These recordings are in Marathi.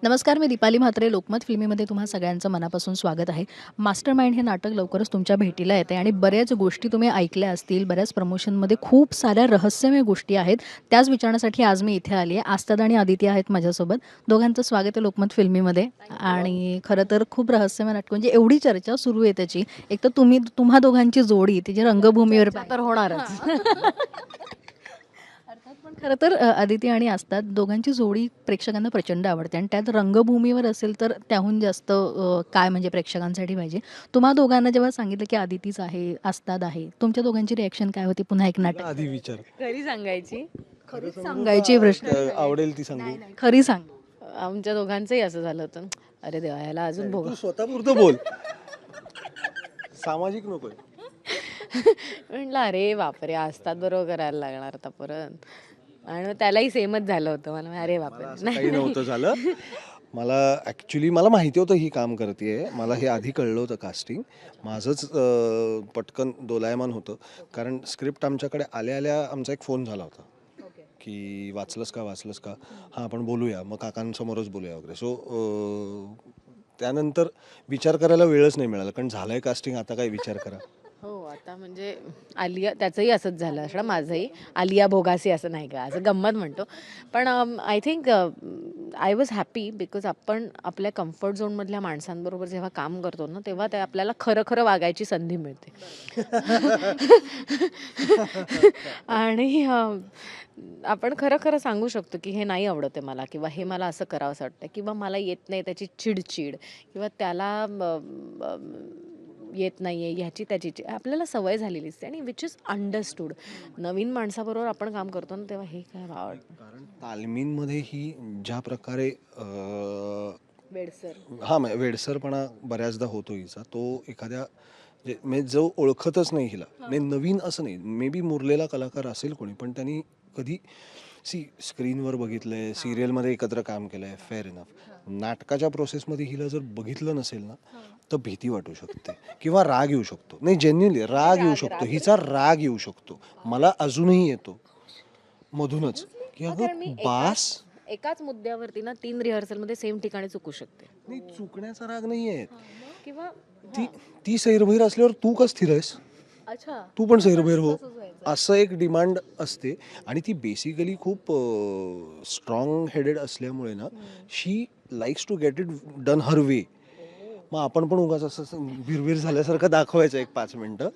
नमस्कार, मी दीपाली म्हात्रे. लोकमत फिल्मीमध्ये तुम्हा सगळ्यांचं मनापासून स्वागत आहे. मास्टरमाइंड हे नाटक लवकरच तुमच्या भेटीला येते आणि बऱ्याच गोष्टी तुम्ही ऐकल्या असतील. बऱ्याच प्रमोशनमध्ये खूप साऱ्या रहस्यमय गोष्टी आहेत. त्याच विचारण्यासाठी आज मी इथे आली आहे. आस्ताद आणि आदिती आहेत माझ्यासोबत. दोघांचं स्वागत आहे लोकमत फिल्मीमध्ये. आणि खरं तर खूप रहस्यमय नाटक, म्हणजे एवढी चर्चा सुरू आहे त्याची. एक तर तुम्हा दोघांची जोडी तिची रंगभूमीवर तर होणारच. अर्थात, पण खरं तर आदिती आणि आस्ताद दोघांची जोडी प्रेक्षकांना प्रचंड आवडते आणि त्यात रंगभूमीवर असेल तर त्याहून जास्त काय म्हणजे प्रेक्षकांसाठी पाहिजे. तुम्हा दोघांना जेव्हा सांगितलं की आदितीच आहे, आस्ताद आहे, तुमच्या दोघांची रिॲक्शन काय होती? पुन्हा एक नाटक आधी विचार खरी सांगायची, खरीच सांगायची प्रश्न आवडेल ती सांगू. खरी सांग. आमच्या दोघांचंही असं झालं होतं. अरे देवा, याला अजून भोग. तू स्वतःपुरतं बोल. सामाजिक नकोय. म्हटलं अरे बापरे, असतात बरोबर करायला लागणार आता परत. आणि मग त्यालाही सेमच झालं होतं. मला अरे बापरे, असं काही नव्हतं झालं. मला माहिती होतं ही काम करते. मला हे आधी कळलं होतं. कास्टिंग माझंच पटकन दोलायमान होतं, कारण स्क्रिप्ट आमच्याकडे आल्या आल्या आमचा एक फोन झाला होता की वाचलंस का. हां, आपण बोलूया, मग काकांसमोरच बोलूया वगैरे. सो त्यानंतर विचार करायला वेळच नाही मिळाला, कारण झालंय कास्टिंग, आता काय विचार करा. हो. आता म्हणजे आलिया, त्याचंही असंच झालं असं, माझंही. आलिया भोगासी असं नाही का, असं गंमत म्हणतो. पण I think I was happy because आपण आपल्या कम्फर्ट झोनमधल्या माणसांबरोबर जेव्हा काम करतो ना, तेव्हा ते आपल्याला खरं खरं वागायची संधी मिळते. आणि आपण खरं खरं सांगू शकतो की हे नाही आवडत आहे मला, किंवा हे मला असं करावंसं वाटतं, किंवा मला येत नाही त्याची चिडचिड, किंवा त्याला येत नाही आहे ह्याची त्याची आपल्याला सवय झालेली असते, आणि विच इज अंडरस्टूड. नवीन माणसाबरोबर आपण काम करतो ना, तेव्हा हे काय आवडतं. कारण तालमींमध्ये ही ज्या प्रकारे बेडसर. हां, वेडसरपणा बऱ्याचदा होतो हिचा. तो एखाद्या म्हणजे जो ओळखतच नाही हिला, नाही नवीन असं नाही, मे बी मुरलेला कलाकार असेल कोणी, पण त्यांनी कधी स्क्रीनवर बघितलंय, सिरियलमध्ये एकत्र काम केलंय, फेअर इनफ. नाटकाच्या प्रोसेसमध्ये हिला जर बघितलं नसेल ना, तर भीती वाटू शकते किंवा राग येऊ शकतो. नाही, जेन्युइनली राग येऊ शकतो. हिचा राग येऊ शकतो. मला अजूनही येतो मधूनच, की कारण मी अगं बास. एकाच मुद्द्यावरती ना 3 रिहर्सलमध्ये सेम ठिकाणी चुकू शकते. नाही, चुकण्याचा राग नाहीये. किंवा ती ती सैरभैर असल्यावर तू का स्थिर आहेस? अच्छा, तू पण सैरभैर हो, असं एक डिमांड असते. आणि ती बेसिकली खूप स्ट्रॉंग हेडेड असल्यामुळे ना, she likes to get it done her way. मग आपण पण उगाच असं भिरभिर झाल्यासारखं दाखवायचं एक 5 मिनिटं,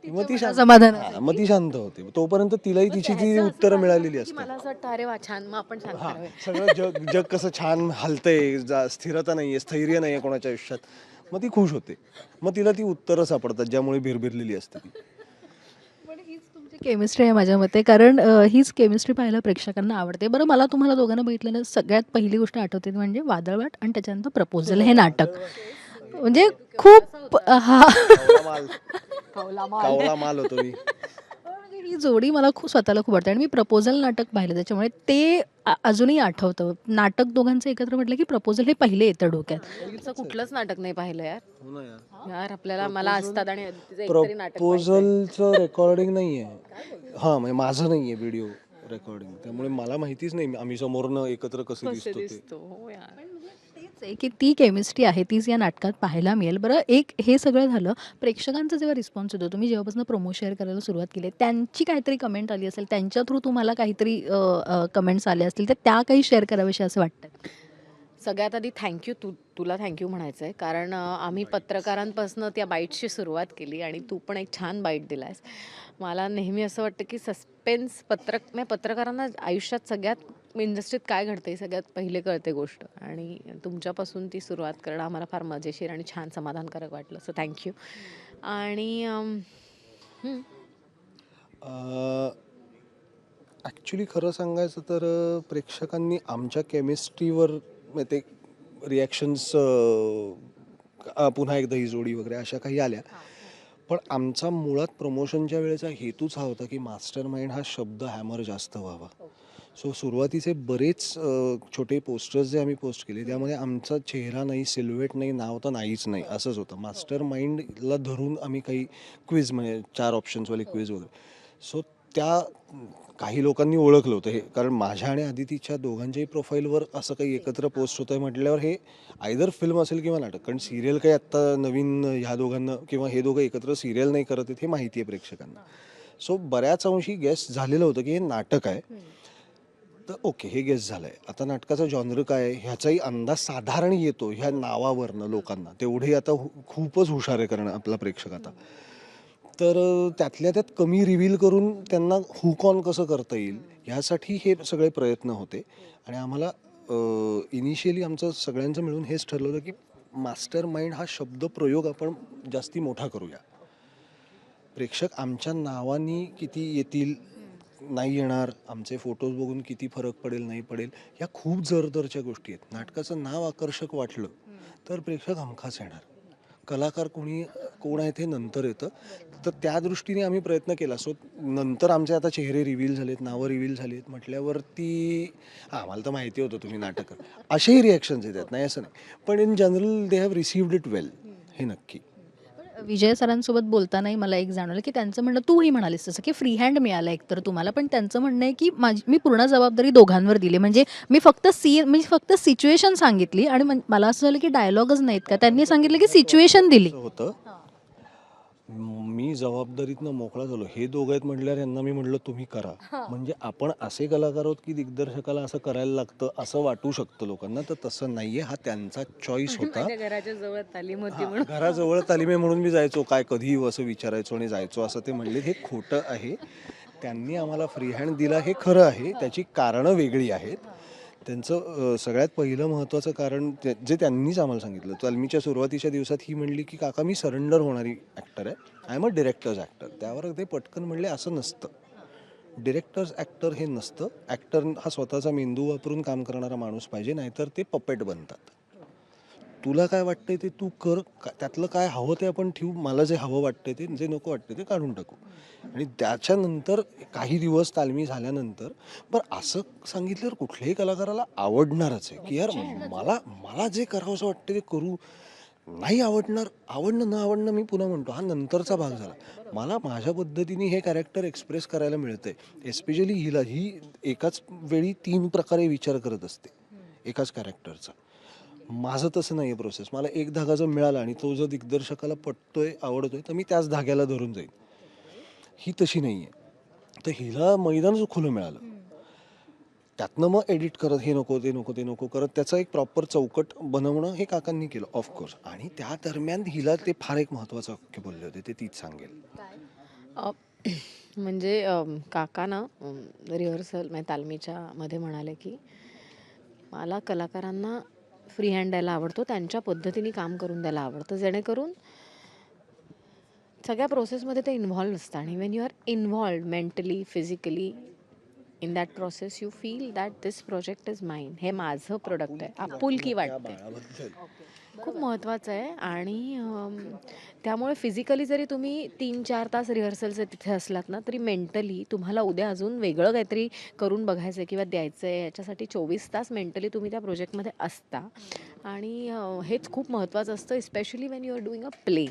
मग ती शांत. समाधान हां, मग ती शांत होते. तोपर्यंत तिलाही तिची ती उत्तरं मिळालेली की असतात. मला असं वाटतं अरे वा छान, मग आपण शांत हां, करावे. सगळं जग जग कसं छान हलतंय, स्थिरता नाहीये, स्थैर्य नाहीये कोणाच्या आयुष्यात. मग ती खुश होते. मग तिला ती उत्तरं सापडतात ज्यामुळे भिरभिरलेली असते ती. पण हीच तुमची केमिस्ट्री आहे माझ्या मते, कारण हीच केमिस्ट्री पाहायला प्रेक्षकांना आवडते. बरं, मला तुम्हाला दोघांना बघितलेलं सगळ्यात पहिली गोष्ट आठवते ती म्हणजे वादळवाट आणि त्याच्यानंतर प्रपोजल हे नाटक. म्हणजे खूप हा कावला माल. कौला कावला माल होतो मी. म्हणजे ही जोडी मला खूप स्वतःला खूप आवडते आणि मी प्रपोजल नाटक पाहिलं, त्याच्यामुळे ते अजूनही आठवतं. नाटक दोघांचं एकत्र म्हटलं की प्रपोजल हे पहिले येतं डोक्यात. असं कुठलंच नाटक नाही पाहिलं यार. हो ना यार. यार आपल्याला, मला असतात आणि अदितीचं एकतरी नाटक पाहिजे. प्रपोजलचं रेकॉर्डिंग नाहीये. हां, म्हणजे माझं नाहीये व्हिडिओ रेकॉर्डिंग, त्यामुळे मला माहितीच नाही आम्ही समोरनं एकत्र कसे कसे दिसतो ते. दिसतो. हो यार. तेच आहे की ती केमिस्ट्री आहे, तीच या नाटकात पाहायला मिळेल. बरं, एक हे सगळं झालं. प्रेक्षकांचा जेव्हा रिस्पॉन्स होतो, तुम्ही जेव्हापासून प्रोमो शेअर करायला सुरुवात केली, त्यांची काहीतरी कमेंट आली असेल, त्यांच्या थ्रू तुम्हाला काहीतरी कमेंट्स आले असतील, तर त्या काही शेअर कराव्याशा असं वाटतं? सगळ्यात आधी थँक्यू. तुला थँक्यू म्हणायचं आहे, कारण आम्ही पत्रकारांपासून त्या बाईटची सुरुवात केली आणि तू पण एक छान बाईट दिलास. मला नेहमी असं वाटतं की सस्पेन्स पत्रकारांना आयुष्यात सगळ्यात इंडस्ट्रीत काय घडते सगळ्यात पहिले कळते गोष्ट, आणि तुमच्यापासून ती सुरुवात करणं आम्हाला फार मजेशीर आणि छान समाधानकारक वाटलं. So thank you. आणि ॲक्च्युली खरं सांगायचं तर प्रेक्षकांनी आमच्या केमिस्ट्रीवर ते रिॲक्शन्स, पुन्हा एकदा ही जोडी वगैरे अशा काही आल्या. पण आमचा मुळात प्रमोशनच्या वेळेचा हेतूच हा होता की मास्टर माइंड हा शब्द हॅमर जास्त व्हावा. सो सुरुवातीचे बरेच छोटे पोस्टर्स जे आम्ही पोस्ट केले, त्यामध्ये आमचा चेहरा नाही, सिल्हुएट नाही, नाव तर नाहीच नाही, असंच होतं. मास्टर माइंडला धरून आम्ही काही क्विज, म्हणजे 4 ऑप्शन्सवाले क्विज वगैरे. सो त्या काही लोकांनी ओळखलं होतं हे, कारण माझ्या आणि अदितीच्या दोघांच्याही प्रोफाईलवर असं काही एकत्र पोस्ट होतं आहे म्हटल्यावर हे आयदर फिल्म असेल किंवा नाटक, कारण सिरियल काही आत्ता नवीन ह्या दोघांना किंवा हे दोघं एकत्र सिरियल नाही करत आहेत हे माहिती आहे प्रेक्षकांना. सो बऱ्याच अंशी गेस झालेलं होतं की हे नाटक आहे. तर ओके, हे गेस झालं आहे. आता नाटकाचा जॉनर काय आहे ह्याचाही अंदाज साधारण येतो ह्या नावावरनं लोकांना. तेवढे आता खूपच हुशार आहे कारण आपला प्रेक्षक आता. तर त्यातल्या त्यात कमी रिव्हील करून त्यांना हुक ऑन कसं करता येईल ह्यासाठी हे सगळे प्रयत्न होते. आणि आम्हाला इनिशियली आमचं सगळ्यांचं मिळून हेच ठरलं होतं की मास्टर माइंड हा शब्द प्रयोग आपण जास्ती मोठा करूया. प्रेक्षक आमच्या नावानी किती येतील, नाही येणार, आमचे फोटोज बघून किती फरक पडेल नाही पडेल, ह्या खूप जरदरच्या गोष्टी आहेत. नाटकाचं नाव आकर्षक वाटलं तर प्रेक्षक हमखास येणार. कलाकार कोण आहे ते नंतर येतं. तर त्या दृष्टीने आम्ही प्रयत्न केला. सो नंतर आमचे आता चेहरे रिव्हील झालेत, नावं रिव्हील झालीत म्हटल्यावरती आम्हाला तर माहिती होतं तुम्ही नाटक असेही रिॲक्शन्स येतात, नाही असं नाही. पण in general they have received it well, हे नक्की. विजय सरांसोबत बोलतानाही मला एक जाणवलं की त्यांचं म्हणणं, तूही म्हणालीस तसं, की फ्री हँड मिळाला एकतर तुम्हाला, पण त्यांचं म्हणणं आहे की मी पूर्ण जबाबदारी दोघांवर दिली. म्हणजे मी फक्त सिच्युएशन सांगितली आणि मला असं झालं की डायलॉगच नाहीत का, त्यांनी सांगितलं की सिच्युएशन दिली. असं होतं. मी जबाबदारीतनं मोकळा झालो. हे दोघं आहेत म्हटल्यावर यांना मी म्हटलं तुम्ही करा. म्हणजे आपण असे कलाकार आहोत की दिग्दर्शकाला असं करायला लागतं असं वाटू शकतं लोकांना, तर तसं नाहीये. हा त्यांचा चॉईस होता. माझ्या घराच्या जवळ तालीम होती हां, म्हणून. घराजवळ तालीम आहे म्हणून मी जायचो, काय कधीही असं विचारायचो आणि जायचो असं ते म्हणले. हे खोटं आहे. त्यांनी आम्हाला फ्री हँड दिला हे खरं आहे. त्याची कारणं वेगळी आहेत. त्यांचं सगळ्यात पहिलं महत्त्वाचं कारण जे त्यांनीच आम्हाला सांगितलं. तालमीच्या सुरुवातीच्या दिवसात ही म्हणली की काका मी सरेंडर होणारी ॲक्टर आहे. I am a directors actor. त्यावर ते पटकन म्हणले असं नसतं. डिरेक्टर्स ॲक्टर हे नसतं. ॲक्टर हा स्वतःचा मेंदू वापरून काम करणारा माणूस पाहिजे, नाहीतर ते पपेट बनतात. तुला काय वाटतंय ते तू कर, त्यातलं काय हवं ते आपण ठेवू, मला जे हवं वाटतंय ते, जे नको वाटतंय ते काढून टाकू. आणि त्याच्यानंतर काही दिवस तालमी झाल्यानंतर बरं असं सांगितल्यावर कुठल्याही कलाकाराला आवडणारच आहे की यार मला मला जे करावंसं वाटतं ते करू. नाही आवडणार, आवडणं न आवडणं मी पुन्हा म्हणतो हा नंतरचा भाग झाला. मला माझ्या पद्धतीने हे कॅरेक्टर एक्सप्रेस करायला मिळतंय. एस्पेशली ही एकाच वेळी 3 प्रकारे विचार करत असते एकाच कॅरेक्टरचा. माझं तसं नाही आहे प्रोसेस. मला एक धागा जर मिळाला आणि तो जर दिग्दर्शकाला पटतोय, आवडतोय, तर मी त्याच धाग्याला धरून जाईन. ही तशी नाही आहे. तर हिला मैदानच खुलं मिळालं. त्यातनं मग एडिट करत हे नको, ते नको, ते नको करत त्याचा एक प्रॉपर चौकट बनवणं हे काकांनी केलं ऑफकोर्स. आणि त्या दरम्यान हिला ते फार एक महत्त्वाचं वाक्य बोलले होते, ते तीच सांगेल. अ, म्हणजे काका ना रिहर्सल म्हणजे तालमीच्या मध्ये म्हणाले की मला कलाकारांना फ्री हँड द्यायला आवडतो, त्यांच्या पद्धतीने काम करून द्यायला आवडतं, जेणेकरून सगळ्या प्रोसेसमध्ये ते इन्व्हॉल्व असतं. आणि when you are involve mentally physically in that process you feel that this project is mine, हे माझं प्रोडक्ट आहे, आपुलकी वाटते. खूप महत्त्वाचं आहे. आणि त्यामुळे फिजिकली जरी तुम्ही 3-4 तास रिहर्सलचे तिथे असलात ना, तरी मेंटली तुम्हाला उद्या अजून वेगळं काहीतरी करून बघायचं आहे किंवा द्यायचं आहे, याच्यासाठी 24 तास मेंटली तुम्ही त्या प्रोजेक्टमध्ये असता. आणि हेच खूप महत्त्वाचं असतं, specially when you are doing a play.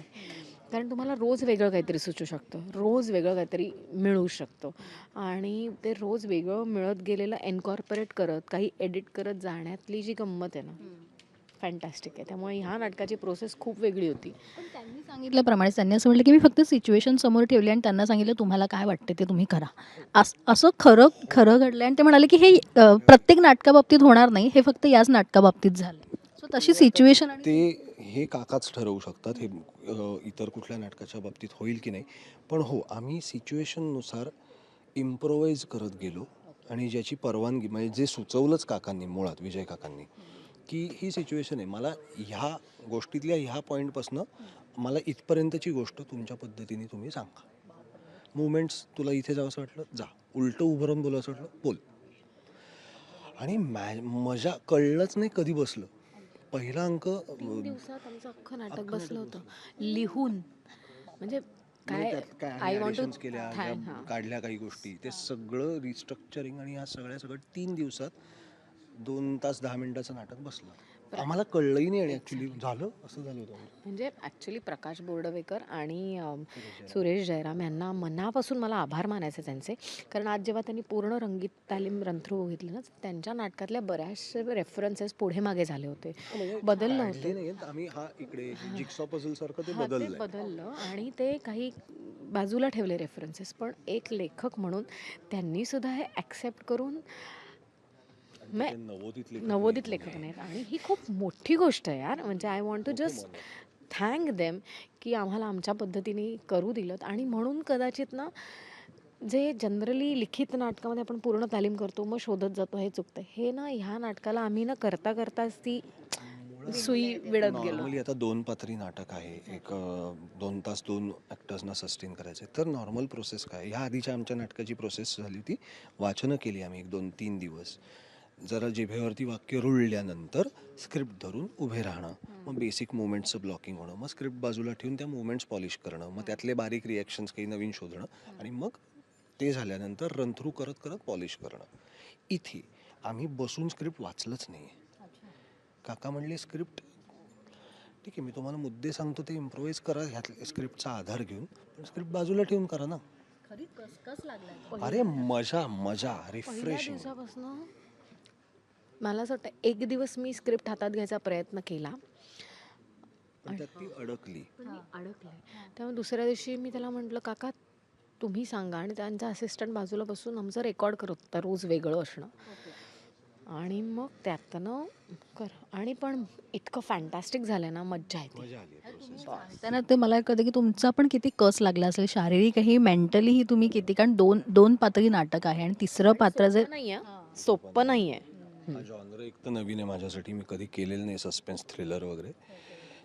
कारण तुम्हाला रोज वेगळं काहीतरी सुचू शकतं, रोज वेगळं काहीतरी मिळू शकतं. आणि ते रोज वेगळं मिळत गेलेलं एन्कॉर्पोरेट करत, काही एडिट करत जाण्यातली जी गंमत आहे ना, फॅन्टॅस्टिक आहे. त्यामुळे ह्या नाटकाची प्रोसेस खूप वेगळी होती. पण त्यांनी सांगितल्याप्रमाणे त्यांनी असं म्हटलं की मी फक्त सिच्युएशन समोर ठेवली आणि त्यांना सांगितलं तुम्हाला काय वाटतं ते तुम्ही करा. असं खरं खरं घडलं आणि ते म्हणाले की हे प्रत्येक नाटकाबाबतीत होणार नाही, हे फक्त याच नाटकाबाबतीत झालं. सो तशी सिच्युएशन आणि ते हे काकाच ठरवू शकतात. हे इतर कुठल्या नाटकाच्या बाबतीत होईल की नाही. पण हो, आम्ही सिच्युएशननुसार इम्प्रोवाइज करत गेलो. आणि ज्याची परवानगी म्हणजे जे सुचवलंच काकांनी, मुळात विजय काकांनी, की ही सिच्युएशन आहे, मला ह्या गोष्टीतल्या ह्या पॉईंटपासनं मला इथपर्यंतची गोष्ट तुमच्या पद्धतीने तुम्ही सांगा. मुवमेंट्स तुला इथे जावंसं वाटलं जा, उलटं उभं राहून बोलावंसं वाटलं बोल. आणि मजा कळलंच नाही कधी बसलं. पहिला अंक 3 दिवसात आमचं अख्खं नाटक बसलं होतं लिहून. म्हणजे काय काय आय आम्ही वॉन्ट टू ॲडिशन्स केल्या, ज्या काढल्या काही गोष्टी, ते सगळं रिस्ट्रक्चरिंग आणि ह्या सगळ्या 3 दिवसात 2 तास 10 मिनिटाचं नाटक बसलं. आम्हाला कळलंही नाही आणि ॲक्च्युली झालं असं झालं होतं. म्हणजे ॲक्च्युली प्रकाश बोर्डवेकर आणि सुरेश जयराम यांना मनापासून मला आभार मानायचे त्यांचे. कारण आज जेव्हा त्यांनी पूर्ण रंगीत तालीम रंथरू बघितलं ना, त्यांच्या नाटकातल्या बऱ्याचशे रेफरन्सेस पुढे मागे झाले होते, बदललं होतं. काढले नाहीयेत आम्ही, हा इकडे जिक्सॉ पझल सारखं ते हां, ते बदललंय. बदललं आणि ते काही बाजूला ठेवले रेफरन्सेस. पण एक लेखक म्हणून त्यांनी सुद्धा हे ॲक्सेप्ट करून ते नवोदित नवोदित लेखक नाहीत आणि ही खूप मोठी गोष्ट आहे यार. म्हणजे I want to just thank them की आम्हाला आमच्या पद्धतीने करू दिलं. आणि म्हणून कदाचित ना, जे जनरली लिखित नाटकामध्ये आपण पूर्ण तालीम करतो मग शोधत जातो हे चुकतं. हे ना ह्या नाटकाला आम्ही ना करता करताच ती सुई विडत गेलो. नॉर्मली आता 2 पात्री नाटक आहे, एक 2 तास 2 ॲक्टर्सना सस्टेन करायचं आहे. तर नॉर्मल प्रोसेस काय, ह्या आधीच्या आमच्या नाटकाची प्रोसेस झाली होती, वाचनं केली आम्ही 1-2-3 दिवस. जरा जिभेवरती वाक्य रुळल्यानंतर स्क्रिप्ट धरून उभे राहणं, मग बेसिक मुवमेंट्सचं ब्लॉकिंग होणं, मग स्क्रिप्ट बाजूला ठेवून त्या मुवमेंट्स पॉलिश करणं, मग त्यातले बारीक रिॲक्शन्स काही नवीन शोधणं आणि मग ते झाल्यानंतर रन थ्रू करत करत पॉलिश करणं. इथे आम्ही बसून स्क्रिप्ट वाचलंच नाही. काका म्हणले स्क्रिप्ट ठीक आहे, मी तुम्हाला मुद्दे सांगतो ते इम्प्रोवाइज करा ह्यातल्या स्क्रिप्टचा आधार घेऊन, पण स्क्रिप्ट बाजूला ठेवून करा ना. खरी कस लागला अरे मजा मजा पहिल्या रिफ्रेशिंग. दिवसापासून मला असं वाटतं एक दिवस मी स्क्रिप्ट हातात घ्यायचा प्रयत्न केला पण त्यात ती अडकली. पण मी अडकले. त्यामुळे दुसऱ्या दिवशी मी त्याला म्हटलं, काका तुम्ही सांगा. आणि त्यांचा असिस्टंट बाजूला बसून आमचं रेकॉर्ड करत होता, रोज वेगळं असणं. आणि मग त्यातनं कर. आणि पण इतकं फॅन्टॅस्टिक झालं ना, मज्जा येते. मजा आली process. त्यांना ते मला कळतं की तुमचा पण किती कस लागला असेल, शारीरिकही मेंटलीही तुम्ही किती, कारण दोन पात्री नाटक आहे आणि तिसरं पात्र जे नाहीये, सोपं नाहीये. हा जॉनर एक तर नवीन आहे माझ्यासाठी, मी कधी केलेलं नाही सस्पेन्स थ्रिलर वगैरे.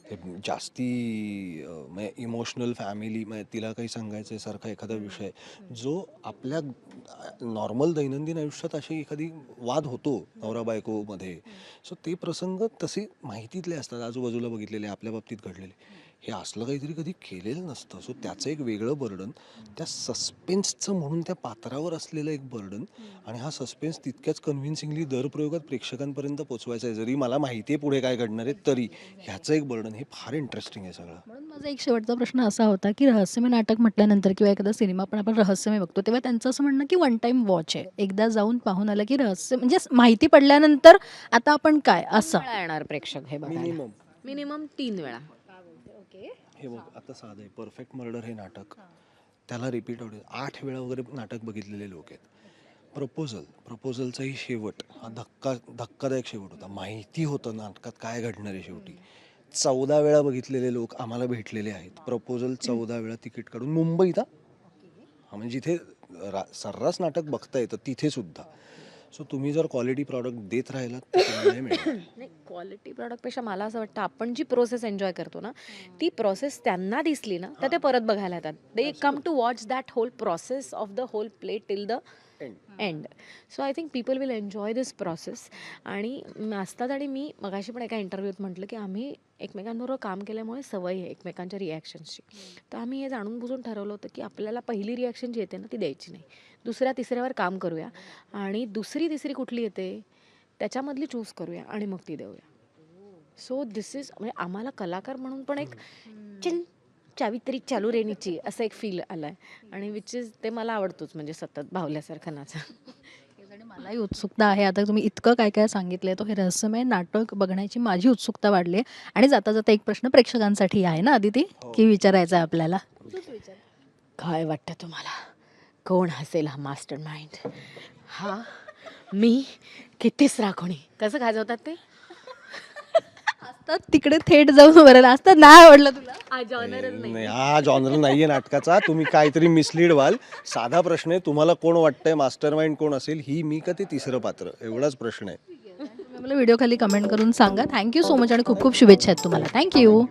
ते जास्ती म्हणजे इमोशनल फॅमिली, म्हणजे तिला काही सांगायचं सारखा एखादा विषय जो आपल्या नॉर्मल दैनंदिन आयुष्यात अशी एखादी वाद होतो नवरा बायकोमध्ये. सो ते प्रसंग तसे माहितीतले असतात, आजूबाजूला बघितलेले, आपल्या बाबतीत घडलेले. हे असलं काहीतरी कधी केलेलं नसतं. सो त्याचं एक वेगळं बर्डन, त्या सस्पेन्सचं म्हणून त्या पात्रावर असलेलं एक बर्डन, आणि हा सस्पेन्स तितक्याच कन्व्हिन्सिंगली दर प्रयोगात प्रेक्षकांपर्यंत पोचवायचा आहे, जरी मला माहिती आहे पुढे काय घडणार आहे तरी. ह्याचं एक बर्डन, हे फार इंटरेस्टिंग आहे सगळं. म्हणून माझा एक शेवटचा प्रश्न असा होता की रहस्यमय नाटक म्हटल्यानंतर किंवा एखादा सिनेमा पण आपण रहस्यमय बघतो तेव्हा त्यांचं असं म्हणणं की वन टाइम वॉच आहे, एकदा जाऊन पाहून आलं की रहस्य म्हणजे माहिती पडल्यानंतर आता आपण काय असं. वेळा येणार प्रेक्षक हे बघायला. मिनिमम मिनिमम 3 वेळा. हे बघ, आता साधं आहे, परफेक्ट मर्डर हे नाटक, त्याला रिपीट 8 वेळा वगैरे नाटक बघितलेले लोक आहेत. प्रपोजलचाही शेवट हा धक्कादायक शेवट होता, माहिती होतं नाटकात काय घडणार आहे शेवटी. 14 वेळा बघितलेले लोक आम्हाला भेटलेले आहेत. प्रपोजल 14 वेळा तिकीट काढून मुंबईत, हा म्हणजे जिथे सर्रास नाटक बघता येतं तिथे सुद्धा. सो तुम्ही जर क्वालिटी प्रॉडक्ट देत राहिलात तर तुम्हाला हे मिळेल. नाही, क्वालिटी प्रॉडक्टपेक्षा मला असं वाटतं आपण जी प्रोसेस एन्जॉय करतो ना, ती प्रोसेस त्यांना दिसली ना तर ते परत बघायला येतात. They come to watch that whole process of the whole play till the end. So I think people will enjoy this process. आणि असतात. आणि मी मगाशी पण एका इंटरव्ह्यूत म्हटलं की आम्ही एकमेकांबरोबर काम केल्यामुळे सवय आहे एकमेकांच्या रिॲक्शन्सची. तर आम्ही हे जाणून बुजून ठरवलं होतं की आपल्याला पहिली रिॲक्शन जी येते ना ती द्यायची नाही, दुसऱ्या तिसऱ्यावर काम करूया आणि दुसरी तिसरी कुठली येते त्याच्यामधली चूज करूया आणि मग ती देऊया. सो दिस इज म्हणजे आम्हाला कलाकार म्हणून पण एक चिल चावी तरी चालू रेनीची असं एक फील आलं आहे. आणि विच इज ते मला आवडतोच, म्हणजे सतत भावल्यासारखं नाचा. आणि मलाही उत्सुकता आहे. आता तुम्ही इतकं काय काय सांगितलंय, तो हे रहस्यमय नाटक बघण्याची माझी उत्सुकता वाढली आहे. आणि जाता जाता एक प्रश्न प्रेक्षकांसाठी आहे ना अदिती, की विचारायचा आहे आपल्याला. काय वाटतं तुम्हाला, कोण हसेल हा मास्टर माइंड? हा मी की तिसरा कोणी? कसं गाजवतात ते? असतात तिकडे थेट जाऊन बरं असतात. नाही आवडलं तुला? हा जॉनरच नाही. नाही, हा जॉनर नाहीये नाटकाचा. तुम्ही काहीतरी मिसलीड व्हाल. साधा प्रश्न आहे, तुम्हाला कोण वाटतंय मास्टर माइंड कोण असेल, ही मी का ते तिसरं पात्र, एवढाच प्रश्न आहे. तुम्ही मला व्हिडिओ खाली कमेंट करून सांगा. थँक्यू सो मच आणि खूप खूप शुभेच्छा आहेत तुम्हाला. थँक्यू.